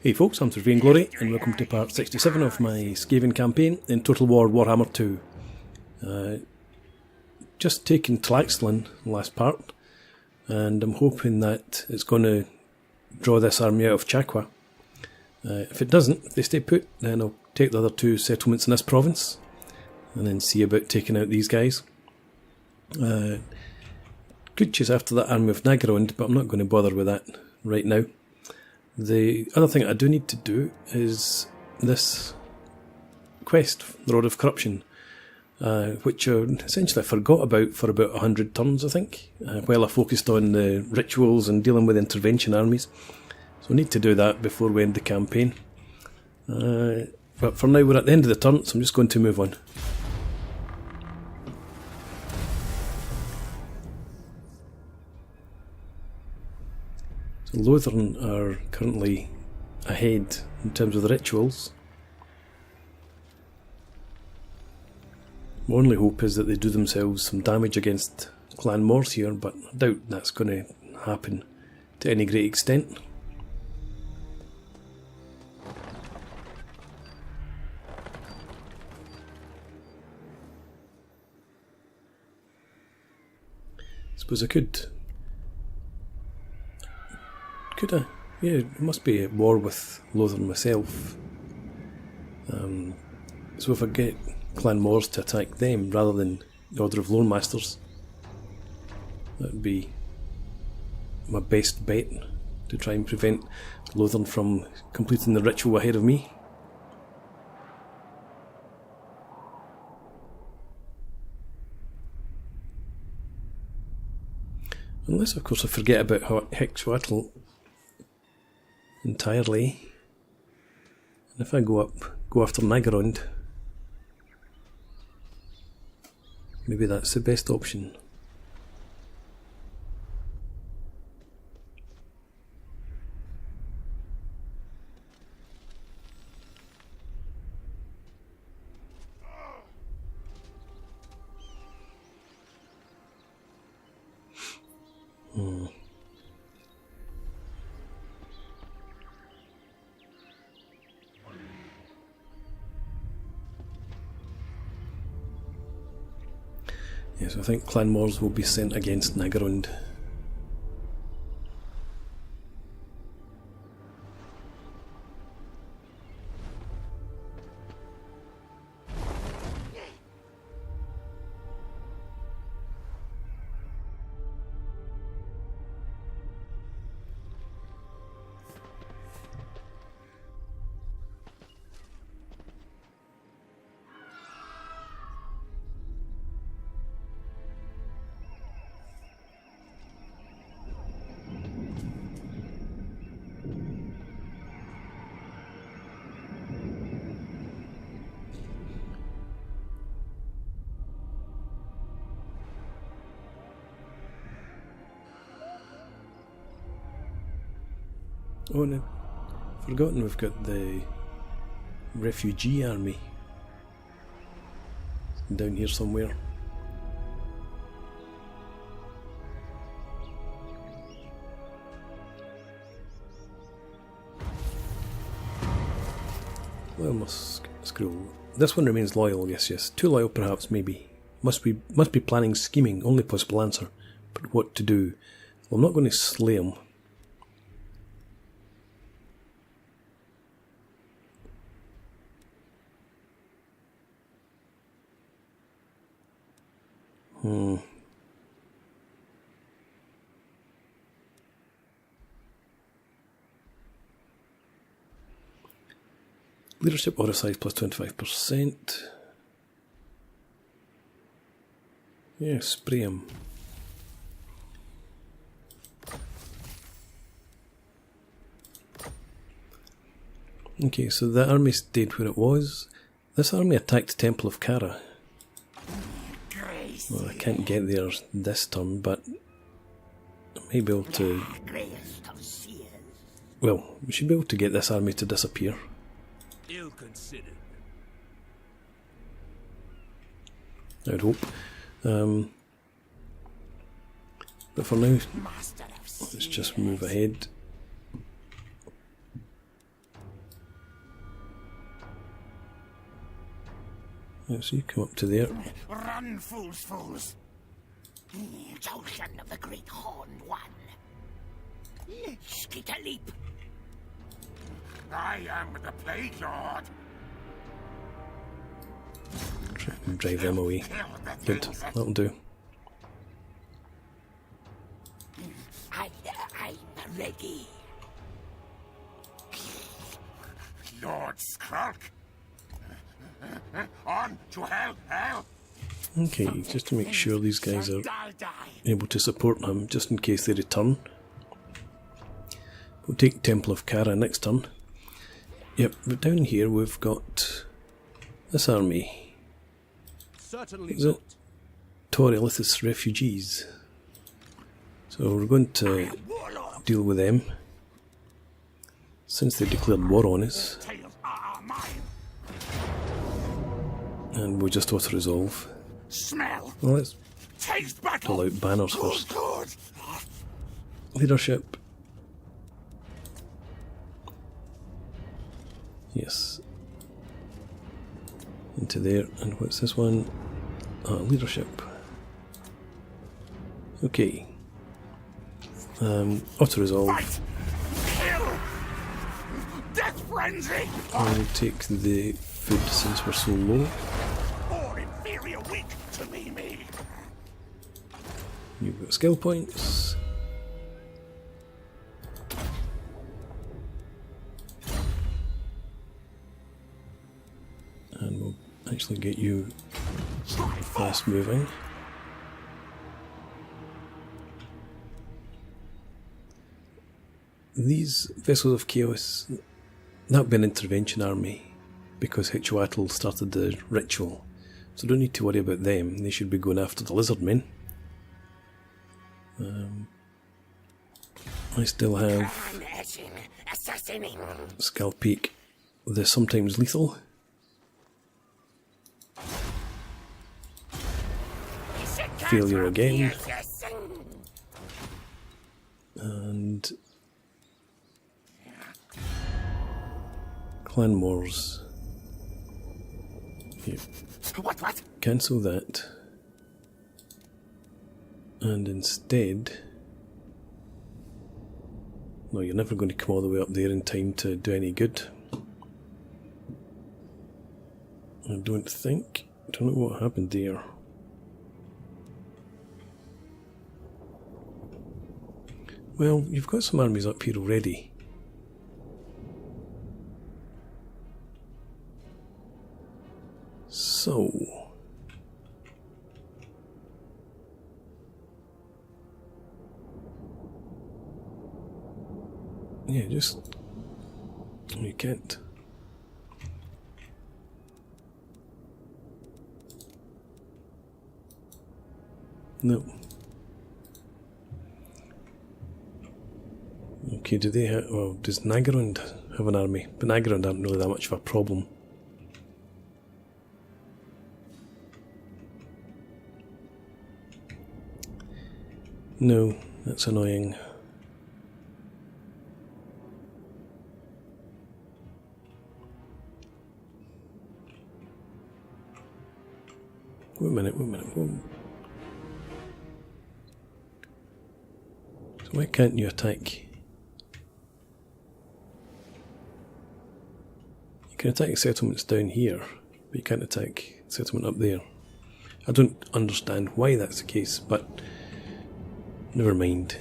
Hey folks, I'm Sir Glory, and welcome to part 67 of my Skaven campaign in Total War Warhammer 2. Just taken Tlaxlan last part, and I'm hoping that it's going to draw this army out of Chaqua. If it doesn't, if they stay put, then I'll take the other two settlements in this province, and then see about taking out these guys. Could chase after that army of Nagarond, but I'm not going to bother with that right now. The other thing I do need to do is this quest, the Rod of Corruption, which essentially I forgot about for about 100 turns, I think, while I focused on the rituals and dealing with intervention armies. So I need to do that before we end the campaign. But for now we're at the end of the turn, so I'm just going to move on. Lothern are currently ahead in terms of the rituals. My only hope is that they do themselves some damage against Clan Morse here, but I doubt that's going to happen to any great extent. I suppose I could... Could I? Yeah, it must be at war with Lothern myself. So if I get Clan Morse to attack them rather than the Order of Lone Masters, that would be my best bet to try and prevent Lothern from completing the ritual ahead of me. Unless, of course, I forget about Hexoatl entirely. And if I go after Nagarond, maybe that's the best option. Yes, I think Clan Morse will be sent against Nagarond. Oh no, forgotten we've got the refugee army down here somewhere. Well, must scroll. This one remains loyal, yes. Too loyal perhaps, maybe. Must be planning, scheming, only possible answer. But what to do? Well, I'm not going to slay him. Leadership order size plus 25%. Yeah, spray him. Okay, so the army stayed where it was. This army attacked Temple of Kara. Well, I can't get there this turn, but I may be able to... Well, we should be able to get this army to disappear. Ill-considered. I'd hope. But for now, let's just move ahead. Right, so you come up to there. Run, fools, fools! Junction of the great horned one. Skitter leap. I am the Plague Lord. Try and drive them away. Good, that'll do. I'm ready. Lord Skrulk. On to hell, hell. Okay, just to make sure these guys are able to support him, just in case they return. We'll take Temple of Kara next turn. Yep, but down here we've got this army. Certainly Is it Taurolithus refugees? So we're going to deal with them since they declared war on us, and we'll just auto-resolve. Smell. Well, let's Taste battle. pull out banners first. Good. Leadership. Yes. Into there, and what's this one? Leadership. Okay. Auto-resolve. Fight. Kill. Death frenzy. I'll take the food since we're so low. Or inferior weak to me. You've got skill points. And we'll actually get you fast moving. These Vessels of Chaos, that'll be an intervention army because Hexoatl started the ritual, so don't need to worry about them. They should be going after the lizard men. I still have Skull Peak, the sometimes lethal. Failure again. And Clan Wars. Yep. What? Cancel that. And instead... No, you're never going to come all the way up there in time to do any good. I don't think. I don't know what happened there. Well, you've got some armies up here already. So... yeah, just... you can't. No. Okay, do they have... well, does Nagarond have an army? But Nagarond aren't really that much of a problem. No, that's annoying. Wait a minute. Whoa. So why can't you attack? You can attack settlements down here, but you can't attack settlement up there. I don't understand why that's the case, but never mind.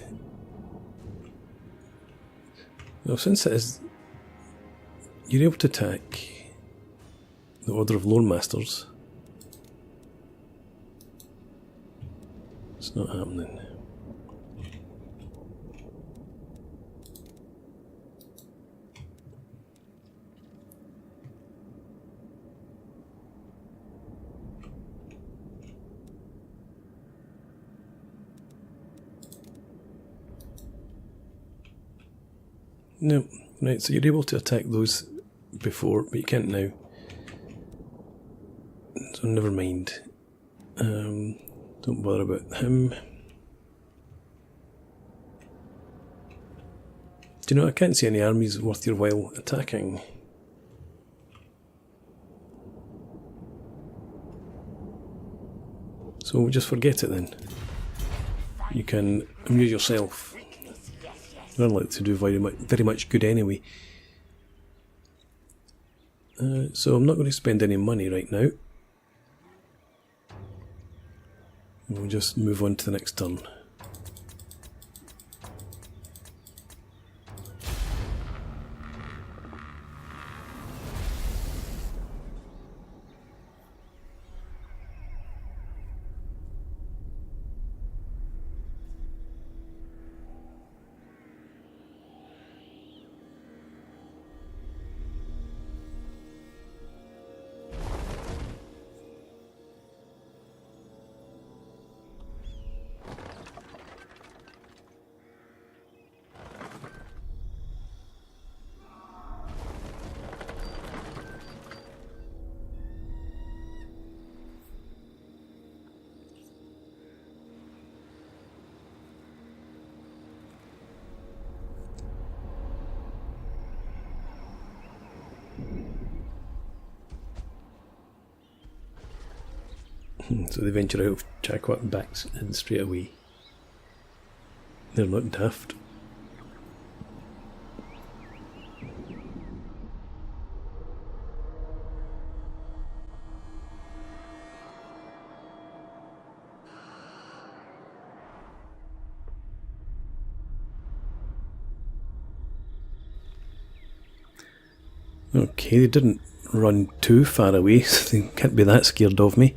Well, since it is, you're able to attack the Order of Lore Masters. It's not happening. No, right, so you're able to attack those before, but you can't now. So never mind. Don't bother about him. Do you know, I can't see any armies worth your while attacking. So just forget it then. You can amuse yourself. They're unlikely to do very much good anyway. So I'm not going to spend any money right now. We'll just move on to the next turn. So they venture out of Chakwa and back in straight away. They're not daft. Okay, they didn't run too far away, so they can't be that scared of me.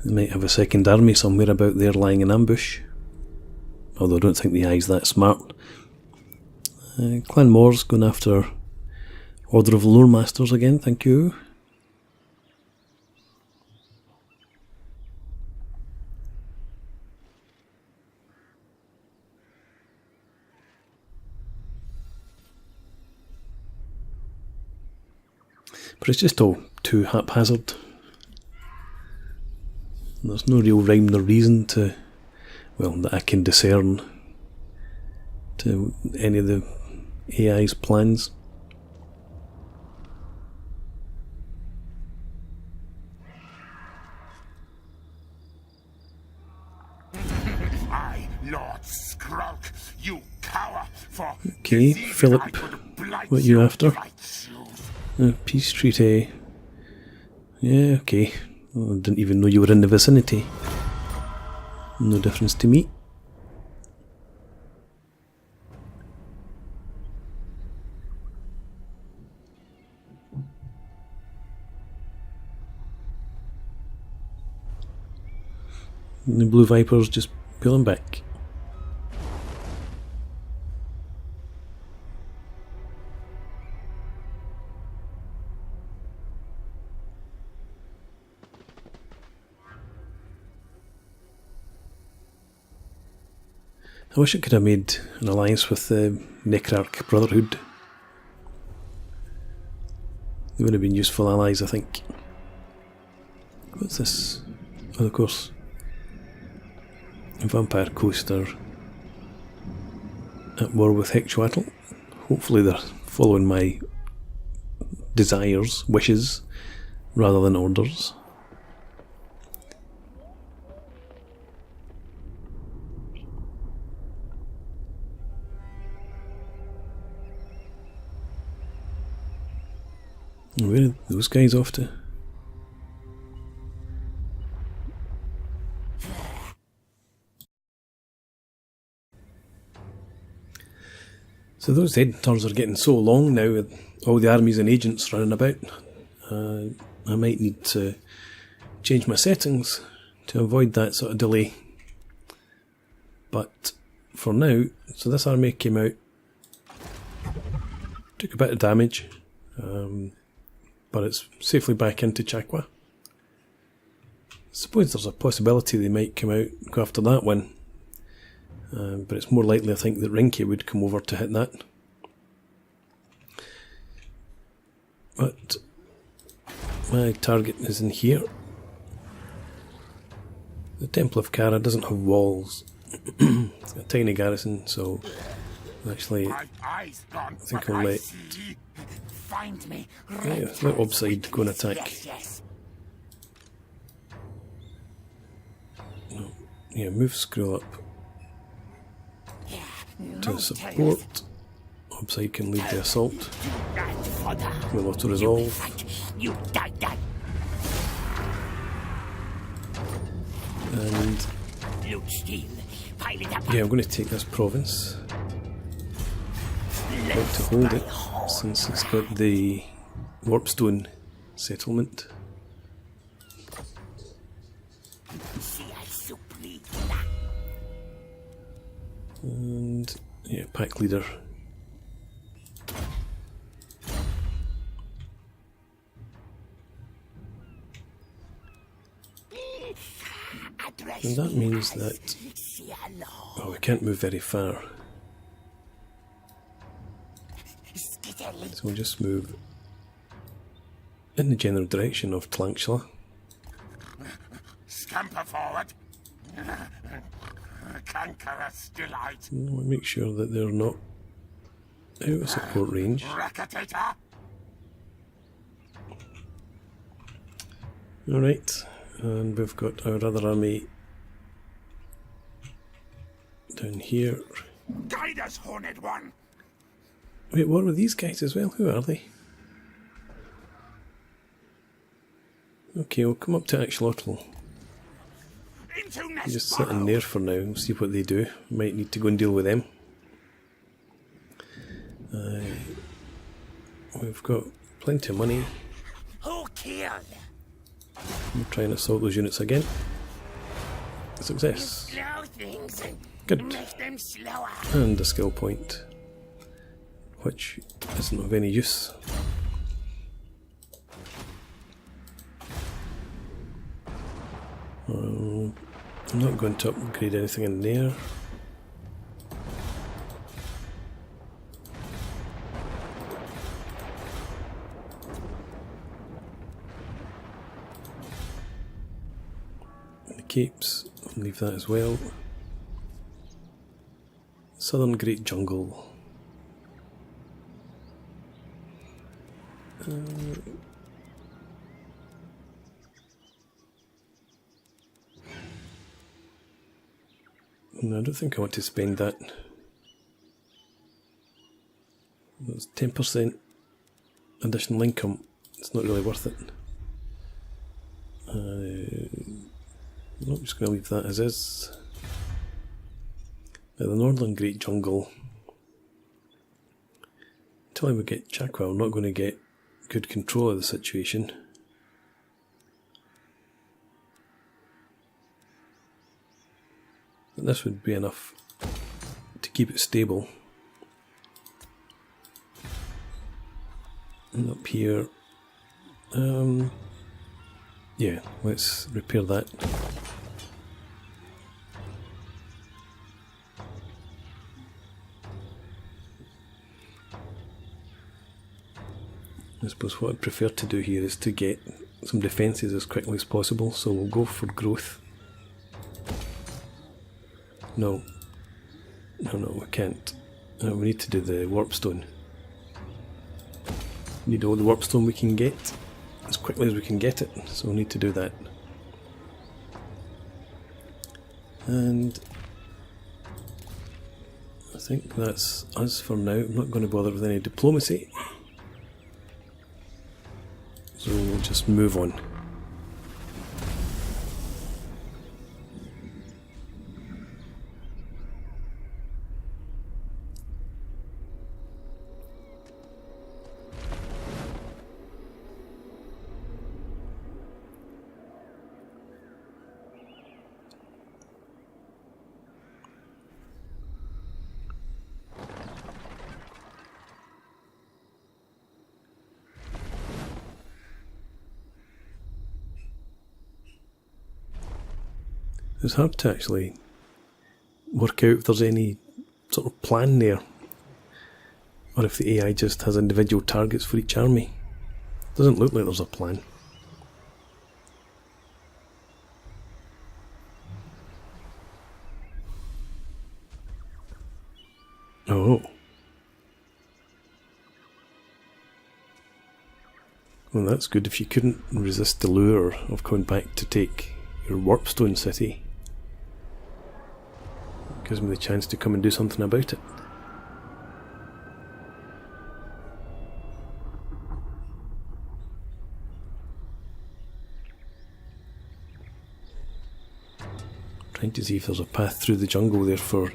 They might have a second army somewhere about there lying in ambush. Although I don't think the eye's that smart. Clan Moore's going after Order of Lore Masters again, thank you. But it's just all too haphazard. There's no real rhyme nor reason to, well, that I can discern, to any of the AI's plans. I, Lord Skroak, you cower for Okay, Philip, what are you after? Peace treaty. Yeah, okay. Oh, I didn't even know you were in the vicinity. No difference to me. And the Blue Vipers just pulling back. I wish I could have made an alliance with the Necrarch Brotherhood. They would have been useful allies, I think. What's this? Oh, of course. Vampire Coast are at war with Hexoatl. Hopefully they're following my desires, wishes, rather than orders. Where are those guys off to? So those editors are getting so long now with all the armies and agents running about. I might need to change my settings to avoid that sort of delay. But for now, so this army came out, took a bit of damage. But it's safely back into Chakwa. I suppose there's a possibility they might come out and go after that one. But it's more likely, I think, that Rinky would come over to hit that. But my target is in here. The Temple of Kara doesn't have walls. It's got a tiny garrison, so actually I think I'll let Find me. let Obside go and attack. Yes. yeah, move scroll up to support. Obside can lead the assault with auto resolve. And yeah, I'm going to take this province. I'd like to hold it since it's got the warpstone settlement. And yeah, pack leader. And that means that, oh, we can't move very far. So we'll just move in the general direction of Tlankshla. Scamper forward. Cankerous delight. We'll make sure that they're not out of support range. Alright, and we've got our other army down here. Guide us, Horned One. Wait, what were these guys as well? Who are they? Okay, we'll come up to Hexoatl. Just sitting there for now, we'll see what they do. Might need to go and deal with them. We've got plenty of money. Who killed? We'll try and assault those units again. Success. Slow things and Good. make them slower. And a skill point, which isn't of any use. I'm not going to upgrade anything in there. The capes, I'll leave that as well. Southern Great Jungle. No, I don't think I want to spend that. That's 10% additional income. It's not really worth it. I'm just going to leave that as is. Now the Northern Great Jungle. Until we get Chakwa, I'm not going to get good control of the situation. And this would be enough to keep it stable. And up here, yeah, let's repair that. I suppose what I'd prefer to do here is to get some defences as quickly as possible, so we'll go for growth. No, we can't. We need to do the warpstone. We need all the warpstone we can get as quickly as we can get it, so we need to do that. And I think that's us for now. I'm not going to bother with any diplomacy, so we'll just move on. It's hard to actually work out if there's any sort of plan there, or if the AI just has individual targets for each army. Doesn't look like there's a plan. Oh. Well, that's good. If you couldn't resist the lure of coming back to take your Warpstone city, Gives me the chance to come and do something about it. Trying to see if there's a path through the jungle there for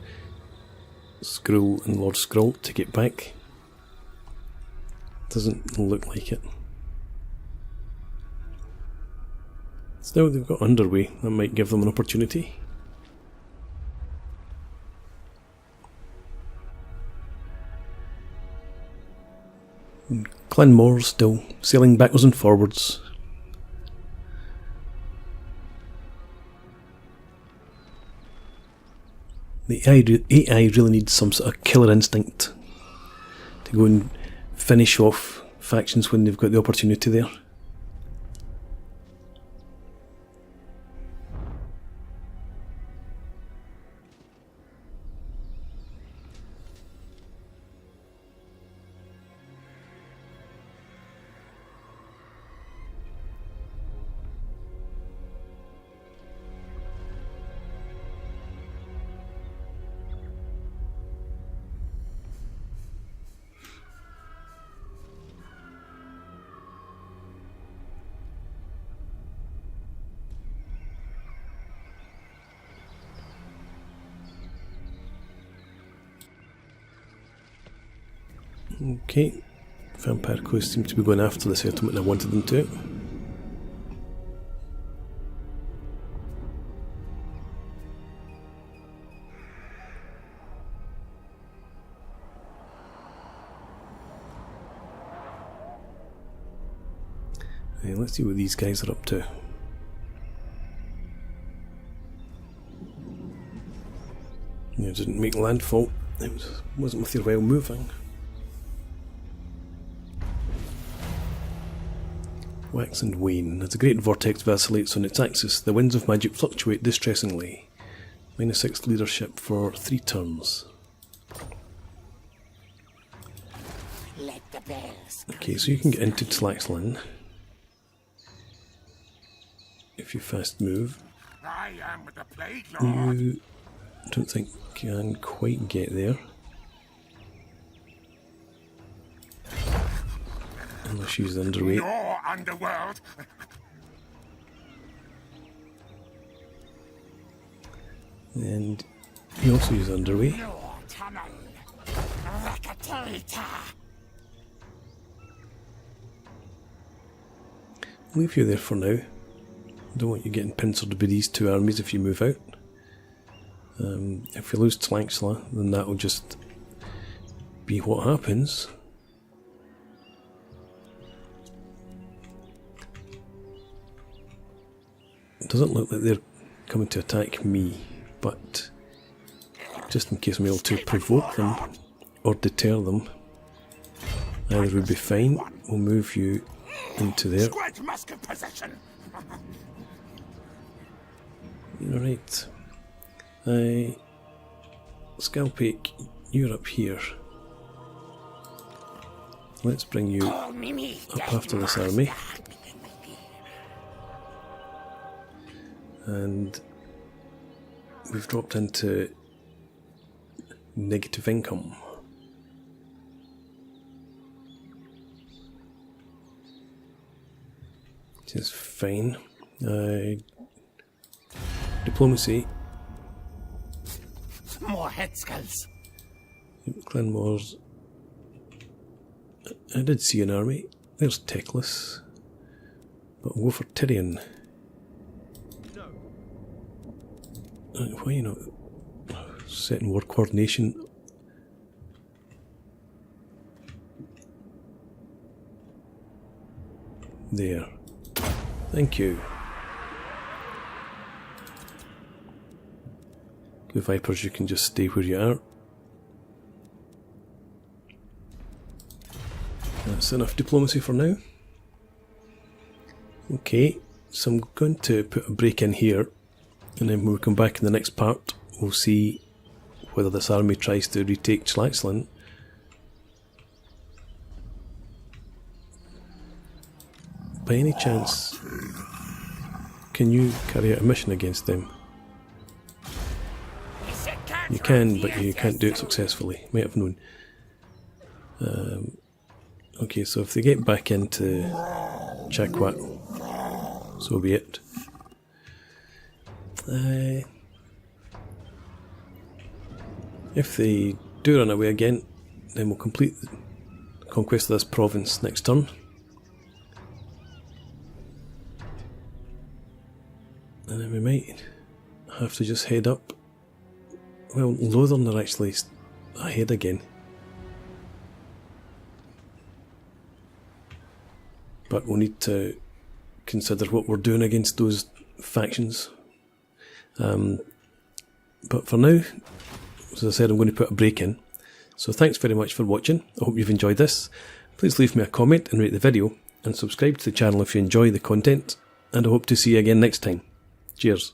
Skrull and Lord Skrull to get back. Doesn't look like it. Still, they've got underway. That might give them an opportunity. Glenmore still sailing backwards and forwards. The AI really needs some sort of killer instinct to go and finish off factions when they've got the opportunity there. Okay, Vampire Coast seem to be going after the settlement I wanted them to. Hey, let's see what these guys are up to. It didn't make landfall. It wasn't with your well moving. Wax and wane. As the great vortex vacillates on its axis, the winds of magic fluctuate distressingly. -6 leadership for 3 turns. Let the bells. Okay, so you can get into Tlaxlan if you fast move. I am the Plague Lord. You don't think you can quite get there. Unless you use the underway. Your underworld. And you also use underway. Your tunnel. Rakatata. Leave you there for now. Don't want you getting pincered by these 2 armies if you move out. If you lose Tlaxla, then that will just be what happens. It doesn't look like they're coming to attack me, but just in case I'm able to provoke them or deter them, either would be fine. We'll move you into there. Squad musket possession. Right. Scalpake, you're up here. Let's bring you up after this army. And we've dropped into negative income. Which is fine. Diplomacy. More head skulls. Glenmore's. I did see an army. There's Teclis. But we'll go for Tyrion. Why are you not setting war coordination? There. Thank you. The Vipers, you can just stay where you are. That's enough diplomacy for now. Okay, so I'm going to put a break in here, and then when we come back in the next part, we'll see whether this army tries to retake Tlaxlan. By any chance, can you carry out a mission against them? You can, but you can't do it successfully. Might have known. Okay, so if they get back into Hexoatl, so be it. If they do run away again, then we'll complete the conquest of this province next turn. And then we might have to just head up. Well, Lothern are actually ahead again. But we'll need to consider what we're doing against those factions. But for now, as I said, I'm going to put a break in. So thanks very much for watching. I hope you've enjoyed this. Please leave me a comment and rate the video, and subscribe to the channel if you enjoy the content, and I hope to see you again next time. Cheers.